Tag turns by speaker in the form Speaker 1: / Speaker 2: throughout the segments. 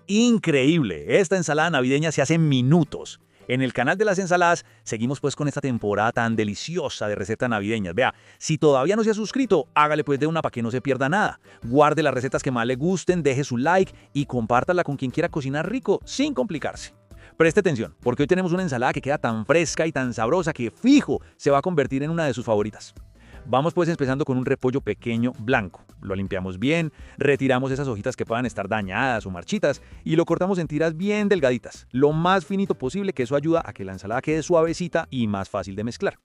Speaker 1: Increíble, esta ensalada navideña se hace en minutos. En el canal de las ensaladas seguimos pues con esta temporada tan deliciosa de recetas navideñas. Vea, si todavía no se ha suscrito, hágale pues de una para que no se pierda nada. Guarde las recetas que más le gusten, deje su like y compártala con quien quiera cocinar rico sin complicarse. Preste atención, porque hoy tenemos una ensalada que queda tan fresca y tan sabrosa que fijo se va a convertir en una de sus favoritas. Vamos pues empezando con un repollo pequeño blanco. Lo limpiamos bien, retiramos esas hojitas que puedan estar dañadas o marchitas y lo cortamos en tiras bien delgaditas, lo más finito posible, que eso ayuda a que la ensalada quede suavecita y más fácil de mezclar.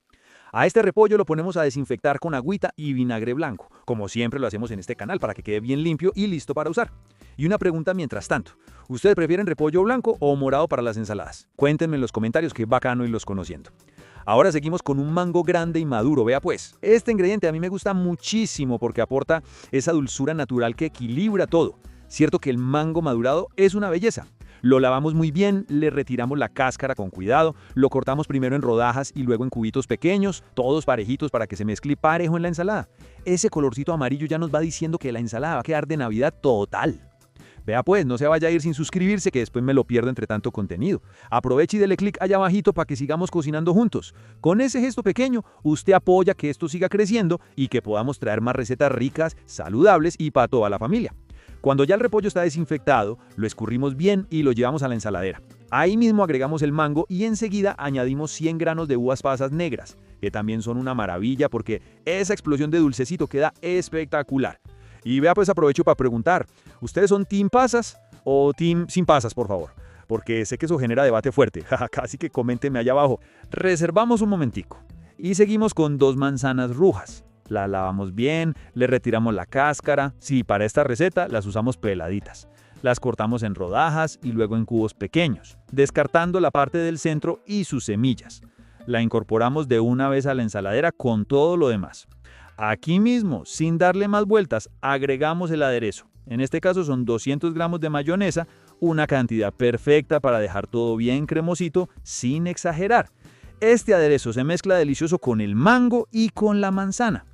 Speaker 1: A este repollo lo ponemos a desinfectar con agüita y vinagre blanco, como siempre lo hacemos en este canal para que quede bien limpio y listo para usar. Y una pregunta mientras tanto, ¿ustedes prefieren repollo blanco o morado para las ensaladas? Cuéntenme en los comentarios, qué bacano irlos conociendo. Ahora seguimos con un mango grande y maduro, vea pues. Este ingrediente a mí me gusta muchísimo porque aporta esa dulzura natural que equilibra todo. Cierto que el mango madurado es una belleza. Lo lavamos muy bien, le retiramos la cáscara con cuidado, lo cortamos primero en rodajas y luego en cubitos pequeños, todos parejitos para que se mezcle parejo en la ensalada. Ese colorcito amarillo ya nos va diciendo que la ensalada va a quedar de Navidad total. Vea pues, no se vaya a ir sin suscribirse que después me lo pierdo entre tanto contenido. Aproveche y dele clic allá abajito para que sigamos cocinando juntos. Con ese gesto pequeño, usted apoya que esto siga creciendo y que podamos traer más recetas ricas, saludables y para toda la familia. Cuando ya el repollo está desinfectado, lo escurrimos bien y lo llevamos a la ensaladera. Ahí mismo agregamos el mango y enseguida añadimos 100 granos de uvas pasas negras, que también son una maravilla porque esa explosión de dulcecito queda espectacular. Y vea pues, aprovecho para preguntar, ¿ustedes son team pasas o team sin pasas, por favor? Porque sé que eso genera debate fuerte, así que coméntenme allá abajo. Reservamos un momentico y seguimos con 2 manzanas rojas. Las lavamos bien, le retiramos la cáscara. Sí, para esta receta las usamos peladitas. Las cortamos en rodajas y luego en cubos pequeños, descartando la parte del centro y sus semillas. La incorporamos de una vez a la ensaladera con todo lo demás. Aquí mismo, sin darle más vueltas, agregamos el aderezo. En este caso son 200 gramos de mayonesa, una cantidad perfecta para dejar todo bien cremosito sin exagerar. Este aderezo se mezcla delicioso con el mango y con la manzana.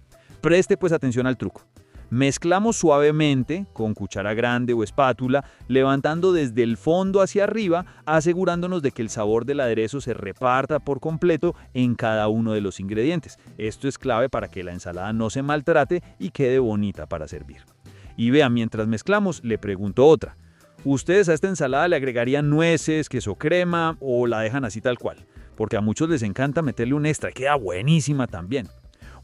Speaker 1: Preste pues atención al truco. Mezclamos suavemente con cuchara grande o espátula, levantando desde el fondo hacia arriba, asegurándonos de que el sabor del aderezo se reparta por completo en cada uno de los ingredientes. Esto es clave para que la ensalada no se maltrate y quede bonita para servir. Y vean, mientras mezclamos, le pregunto otra. ¿Ustedes a esta ensalada le agregarían nueces, queso crema o la dejan así tal cual? Porque a muchos les encanta meterle un extra y queda buenísima también.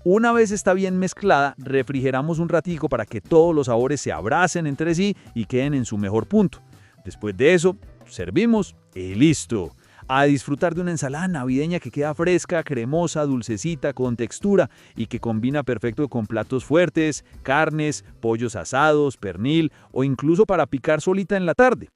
Speaker 1: Una vez está bien mezclada, refrigeramos un ratico para que todos los sabores se abracen entre sí y queden en su mejor punto. Después de eso, servimos y listo. A disfrutar de una ensalada navideña que queda fresca, cremosa, dulcecita, con textura y que combina perfecto con platos fuertes, carnes, pollos asados, pernil o incluso para picar solita en la tarde.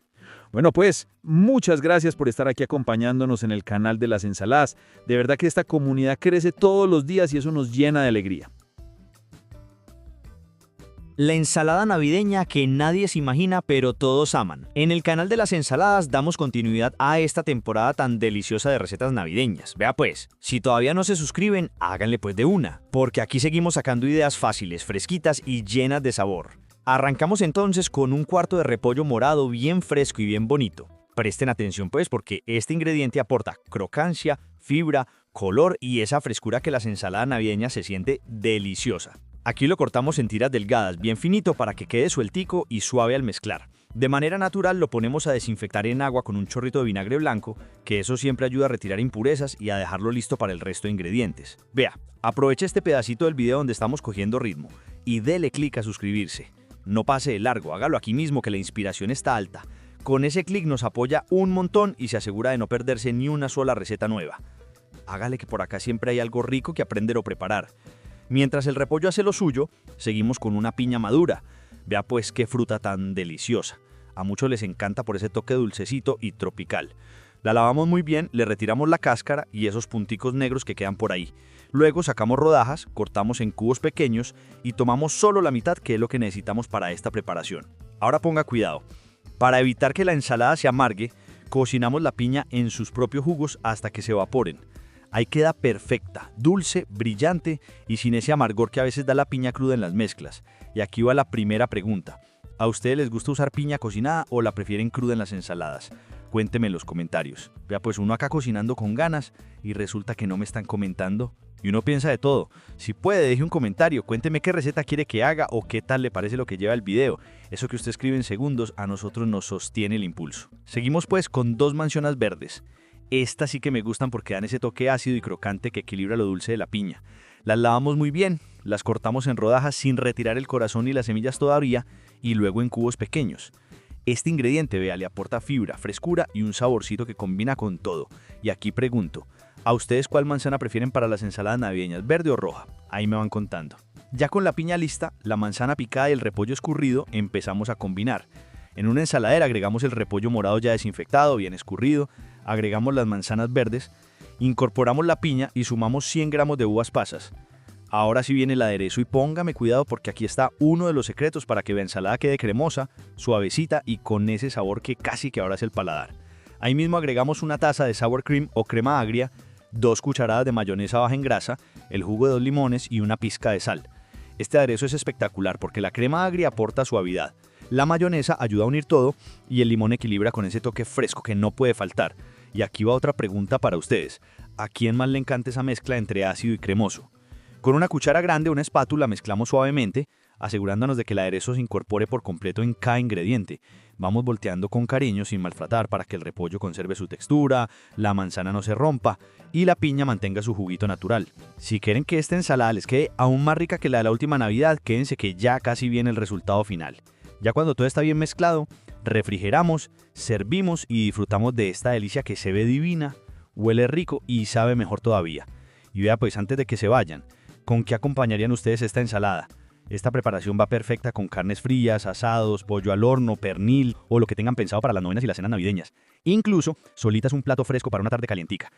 Speaker 1: Bueno pues, muchas gracias por estar aquí acompañándonos en el canal de las ensaladas. De verdad que esta comunidad crece todos los días y eso nos llena de alegría.
Speaker 2: La ensalada navideña que nadie se imagina pero todos aman. En el canal de las ensaladas damos continuidad a esta temporada tan deliciosa de recetas navideñas. Vea pues, si todavía no se suscriben, háganle pues de una, porque aquí seguimos sacando ideas fáciles, fresquitas y llenas de sabor. Arrancamos entonces con un cuarto de repollo morado bien fresco y bien bonito. Presten atención pues porque este ingrediente aporta crocancia, fibra, color y esa frescura que las ensaladas navideñas se siente deliciosa. Aquí lo cortamos en tiras delgadas, bien finito para que quede sueltico y suave al mezclar. De manera natural lo ponemos a desinfectar en agua con un chorrito de vinagre blanco, que eso siempre ayuda a retirar impurezas y a dejarlo listo para el resto de ingredientes. Vea, aproveche este pedacito del video donde estamos cogiendo ritmo y dele clic a suscribirse. No pase de largo, hágalo aquí mismo que la inspiración está alta. Con ese clic nos apoya un montón y se asegura de no perderse ni una sola receta nueva. Hágale que por acá siempre hay algo rico que aprender o preparar. Mientras el repollo hace lo suyo, seguimos con una piña madura. Vea pues qué fruta tan deliciosa. A muchos les encanta por ese toque dulcecito y tropical. La lavamos muy bien, le retiramos la cáscara y esos punticos negros que quedan por ahí. Luego sacamos rodajas, cortamos en cubos pequeños y tomamos solo la mitad, que es lo que necesitamos para esta preparación. Ahora ponga cuidado. Para evitar que la ensalada se amargue, cocinamos la piña en sus propios jugos hasta que se evaporen. Ahí queda perfecta, dulce, brillante y sin ese amargor que a veces da la piña cruda en las mezclas. Y aquí va la primera pregunta. ¿A ustedes les gusta usar piña cocinada o la prefieren cruda en las ensaladas? Cuénteme en los comentarios. Vea, pues uno acá cocinando con ganas y resulta que no me están comentando. Y uno piensa de todo. Si puede, deje un comentario, cuénteme qué receta quiere que haga o qué tal le parece lo que lleva el video. Eso que usted escribe en segundos a nosotros nos sostiene el impulso. Seguimos pues con 2 manzanas verdes. Estas sí que me gustan porque dan ese toque ácido y crocante que equilibra lo dulce de la piña. Las lavamos muy bien, las cortamos en rodajas sin retirar el corazón y las semillas todavía y luego en cubos pequeños. Este ingrediente, vea, le aporta fibra, frescura y un saborcito que combina con todo. Y aquí pregunto, ¿a ustedes cuál manzana prefieren para las ensaladas navideñas, verde o roja? Ahí me van contando. Ya con la piña lista, la manzana picada y el repollo escurrido, empezamos a combinar. En una ensaladera agregamos el repollo morado ya desinfectado, bien escurrido, agregamos las manzanas verdes, incorporamos la piña y sumamos 100 gramos de uvas pasas. Ahora sí viene el aderezo y póngame cuidado porque aquí está uno de los secretos para que la ensalada quede cremosa, suavecita y con ese sabor que casi que abraza el paladar. Ahí mismo agregamos una taza de sour cream o crema agria, 2 cucharadas de mayonesa baja en grasa, el jugo de 2 limones y una pizca de sal. Este aderezo es espectacular porque la crema agria aporta suavidad, la mayonesa ayuda a unir todo y el limón equilibra con ese toque fresco que no puede faltar. Y aquí va otra pregunta para ustedes. ¿A quién más le encanta esa mezcla entre ácido y cremoso? Con una cuchara grande o una espátula mezclamos suavemente, asegurándonos de que el aderezo se incorpore por completo en cada ingrediente. Vamos volteando con cariño sin maltratar para que el repollo conserve su textura, la manzana no se rompa y la piña mantenga su juguito natural. Si quieren que esta ensalada les quede aún más rica que la de la última Navidad, quédense que ya casi viene el resultado final. Ya cuando todo está bien mezclado, refrigeramos, servimos y disfrutamos de esta delicia que se ve divina, huele rico y sabe mejor todavía. Y vea pues antes de que se vayan, ¿con qué acompañarían ustedes esta ensalada? Esta preparación va perfecta con carnes frías, asados, pollo al horno, pernil o lo que tengan pensado para las novenas y las cenas navideñas. Incluso, solita es un plato fresco para una tarde calientica.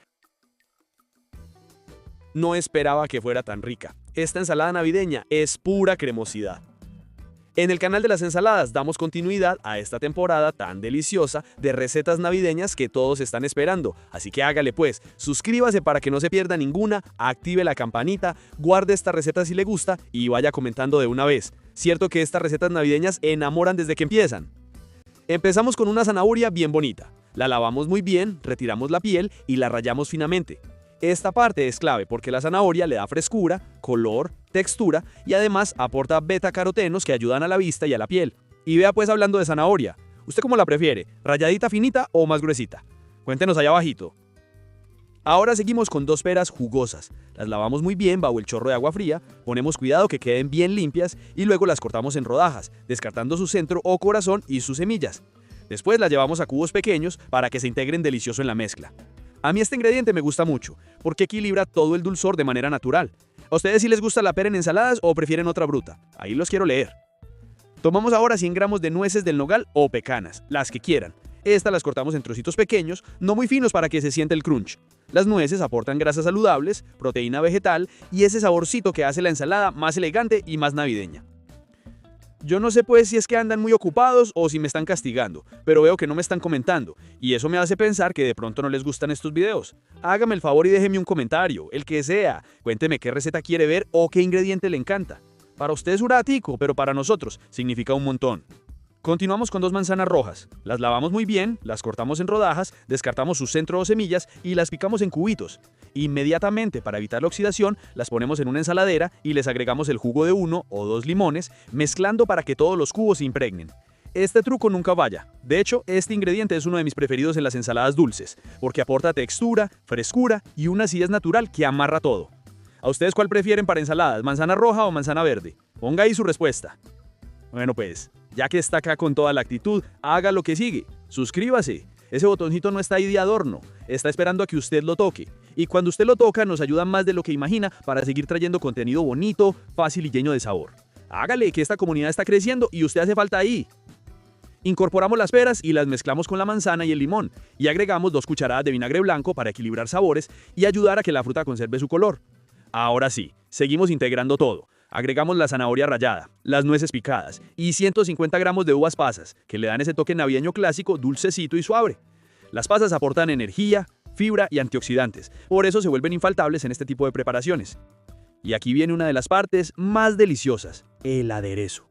Speaker 3: No esperaba que fuera tan rica. Esta ensalada navideña es pura cremosidad. En el canal de las ensaladas damos continuidad a esta temporada tan deliciosa de recetas navideñas que todos están esperando. Así que hágale pues, suscríbase para que no se pierda ninguna, active la campanita, guarde esta receta si le gusta y vaya comentando de una vez. Cierto que estas recetas navideñas enamoran desde que empiezan. Empezamos con una zanahoria bien bonita. La lavamos muy bien, retiramos la piel y la rallamos finamente. Esta parte es clave porque la zanahoria le da frescura, color, textura y además aporta betacarotenos que ayudan a la vista y a la piel. Y vea pues hablando de zanahoria, ¿usted cómo la prefiere? ¿Ralladita finita o más gruesita? Cuéntenos allá abajito. Ahora seguimos con 2 peras jugosas. Las lavamos muy bien bajo el chorro de agua fría, ponemos cuidado que queden bien limpias y luego las cortamos en rodajas, descartando su centro o corazón y sus semillas. Después las llevamos a cubos pequeños para que se integren delicioso en la mezcla. A mí este ingrediente me gusta mucho, porque equilibra todo el dulzor de manera natural. ¿A ustedes sí les gusta la pera en ensaladas o prefieren otra bruta? Ahí los quiero leer. Tomamos ahora 100 gramos de nueces del nogal o pecanas, las que quieran. Estas las cortamos en trocitos pequeños, no muy finos para que se sienta el crunch. Las nueces aportan grasas saludables, proteína vegetal y ese saborcito que hace la ensalada más elegante y más navideña. Yo no sé pues si es que andan muy ocupados o si me están castigando, pero veo que no me están comentando, y eso me hace pensar que de pronto no les gustan estos videos. Hágame el favor y déjeme un comentario, el que sea. Cuénteme qué receta quiere ver o qué ingrediente le encanta. Para usted es un ratico, pero para nosotros significa un montón. Continuamos con 2 manzanas rojas. Las lavamos muy bien, las cortamos en rodajas, descartamos su centro o semillas y las picamos en cubitos. Inmediatamente, para evitar la oxidación, las ponemos en una ensaladera y les agregamos el jugo de 1 o 2 limones, mezclando para que todos los cubos se impregnen. Este truco nunca falla. De hecho, este ingrediente es uno de mis preferidos en las ensaladas dulces, porque aporta textura, frescura y una acidez natural que amarra todo. ¿A ustedes cuál prefieren para ensaladas, manzana roja o manzana verde? Ponga ahí su respuesta. Bueno pues, ya que está acá con toda la actitud, haga lo que sigue. Suscríbase. Ese botoncito no está ahí de adorno, está esperando a que usted lo toque. Y cuando usted lo toca, nos ayuda más de lo que imagina para seguir trayendo contenido bonito, fácil y lleno de sabor. Hágale, que esta comunidad está creciendo y usted hace falta ahí. Incorporamos las peras y las mezclamos con la manzana y el limón. Y agregamos 2 cucharadas de vinagre blanco para equilibrar sabores y ayudar a que la fruta conserve su color. Ahora sí, seguimos integrando todo. Agregamos la zanahoria rallada, las nueces picadas y 150 gramos de uvas pasas, que le dan ese toque navideño clásico, dulcecito y suave. Las pasas aportan energía, fibra y antioxidantes, por eso se vuelven infaltables en este tipo de preparaciones. Y aquí viene una de las partes más deliciosas, el aderezo.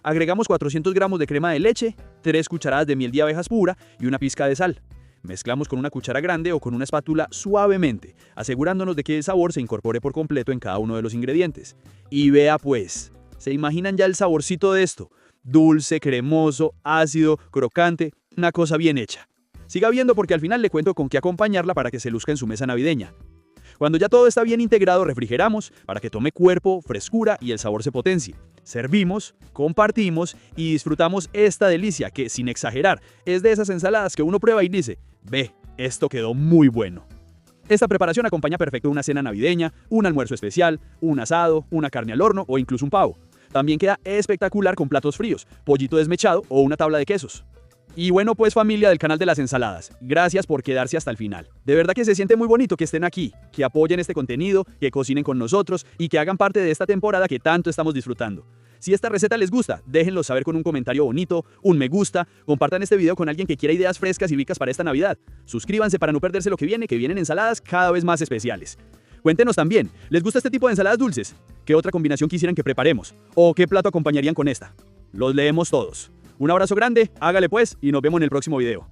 Speaker 3: Agregamos 400 gramos de crema de leche, 3 cucharadas de miel de abejas pura y una pizca de sal. Mezclamos con una cuchara grande o con una espátula suavemente, asegurándonos de que el sabor se incorpore por completo en cada uno de los ingredientes. Y vea pues, ¿se imaginan ya el saborcito de esto? Dulce, cremoso, ácido, crocante, una cosa bien hecha. Siga viendo porque al final le cuento con qué acompañarla para que se luzca en su mesa navideña. Cuando ya todo está bien integrado, refrigeramos para que tome cuerpo, frescura y el sabor se potencie. Servimos, compartimos y disfrutamos esta delicia que, sin exagerar, es de esas ensaladas que uno prueba y dice, ve, esto quedó muy bueno. Esta preparación acompaña perfecto una cena navideña, un almuerzo especial, un asado, una carne al horno o incluso un pavo. También queda espectacular con platos fríos, pollito desmechado o una tabla de quesos. Y bueno pues familia del canal de las ensaladas, gracias por quedarse hasta el final. De verdad que se siente muy bonito que estén aquí, que apoyen este contenido, que cocinen con nosotros y que hagan parte de esta temporada que tanto estamos disfrutando. Si esta receta les gusta, déjenlo saber con un comentario bonito, un me gusta, compartan este video con alguien que quiera ideas frescas y ricas para esta Navidad. Suscríbanse para no perderse lo que vienen ensaladas cada vez más especiales. Cuéntenos también, ¿les gusta este tipo de ensaladas dulces? ¿Qué otra combinación quisieran que preparemos? ¿O qué plato acompañarían con esta? Los leemos todos. Un abrazo grande, hágale pues y nos vemos en el próximo video.